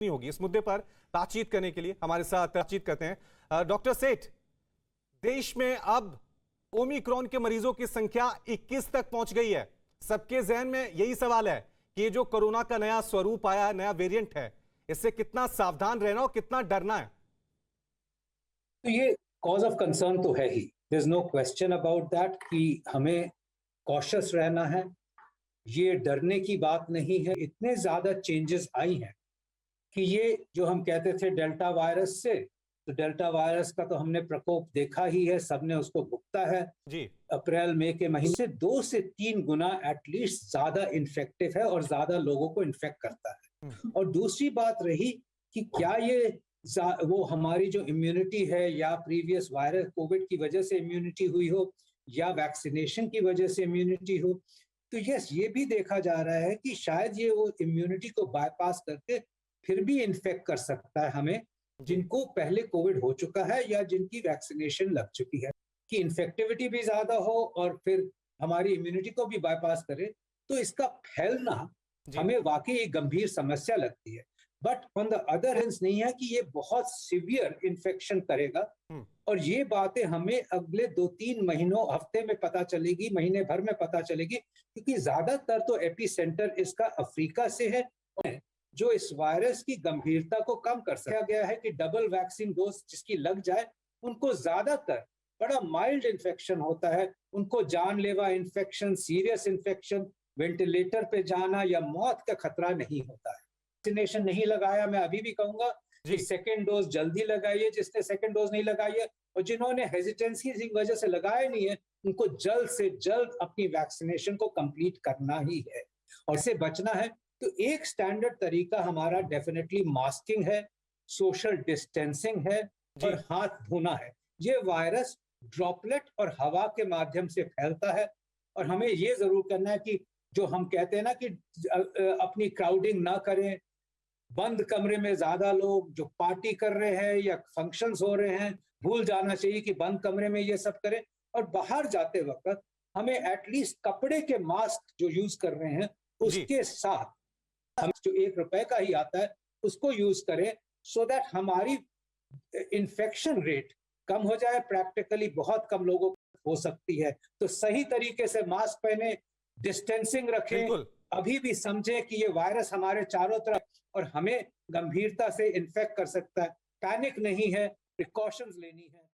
नहीं होगी। इस मुद्दे पर बातचीत करने के लिए हमारे साथ बातचीत करते हैं डॉक्टर सेठ। देश में अब ओमिक्रॉन के मरीजों की संख्या 21 तक पहुंच गई है। सबके जहन में यही सवाल है कि ये जो कोरोना का नया स्वरूप आया है, नया वेरिएंट है, इससे कितना सावधान रहना और कितना डरना है? तो ये कॉज ऑफ कंसर्न तो है ही, there is no question about that कि हमें कॉशियस रहना है। ये डरने की बात नहीं है। इतने ज्यादा चेंजेस आई हैं कि ये जो हम कहते थे डेल्टा वायरस से, तो डेल्टा वायरस का तो हमने प्रकोप देखा ही है, सबने उसको भुगता है जी। अप्रैल मई के महीने से 2 से 3 गुना एटलीस्ट ज्यादा इन्फेक्टिव है और ज्यादा लोगों को इन्फेक्ट करता है। और दूसरी बात रही कि क्या ये वो हमारी जो इम्यूनिटी है या प्रीवियस वायरस कोविड की वजह से इम्यूनिटी हुई हो या वैक्सीनेशन की वजह से इम्यूनिटी हो, तो यस ये भी देखा जा रहा है कि शायद ये वो इम्यूनिटी को बाईपास करके फिर भी इन्फेक्ट कर सकता है हमें, जिनको पहले कोविड हो चुका है या जिनकी वैक्सीनेशन लग चुकी है, कि इन्फेक्टिविटी भी ज्यादा हो और फिर हमारी इम्यूनिटी को भी बाईपास करे। तो इसका फैलना हमें वाकई एक गंभीर समस्या लगती है। But on the other hand नहीं है कि ये बहुत सीवियर इन्फेक्शन करेगा, और ये बातें हमें अगले 2-3 महीनों हफ्ते में पता चलेगी, महीने भर में पता चलेगी, क्योंकि ज्यादातर तो एपी सेंटर इसका अफ्रीका से है, जो इस वायरस की गंभीरता को कम कर सका गया है कि डबल वैक्सीन डोज जिसकी लग जाए उनको ज्यादातर बड़ा माइल्ड इन्फेक्शन होता है, उनको जानलेवा इन्फेक्शन, सीरियस इन्फेक्शन, वेंटिलेटर पे जाना या मौत का खतरा नहीं होता है। वैक्सीनेशन नहीं लगाया, मैं अभी भी कहूंगा कि सेकेंड डोज जल्दी लगाइए, जिसने सेकेंड डोज नहीं लगाई है, और जिन्होंने हेजिटेंसी की वजह से लगाया नहीं है, उनको जल्द से जल्द अपनी वैक्सीनेशन को कंप्लीट करना ही है। और इससे बचना है तो एक स्टैंडर्ड तरीका हमारा डेफिनेटली मास्किंग है, सोशल डिस्टेंसिंग है और हाथ धोना है। ये वायरस ड्रॉपलेट और हवा के माध्यम से फैलता है, और हमें ये जरूर करना है कि जो हम कहते हैं ना कि अपनी क्राउडिंग ना करें, बंद कमरे में ज्यादा लोग जो पार्टी कर रहे हैं या फंक्शंस हो रहे हैं, भूल जाना चाहिए कि बंद कमरे में ये सब करें। और बाहर जाते वक्त हमें एटलीस्ट कपड़े के मास्क जो यूज कर रहे हैं उसके साथ हम जो ₹1 का ही आता है उसको यूज करें, सो दैट हमारी इन्फेक्शन रेट कम हो जाए। प्रैक्टिकली बहुत कम लोगों को हो सकती है, तो सही तरीके से मास्क पहने, डिस्टेंसिंग रखें। अभी भी समझे कि ये वायरस हमारे चारों तरफ और हमें गंभीरता से इन्फेक्ट कर सकता है। पैनिक नहीं है, प्रिकॉशंस लेनी है।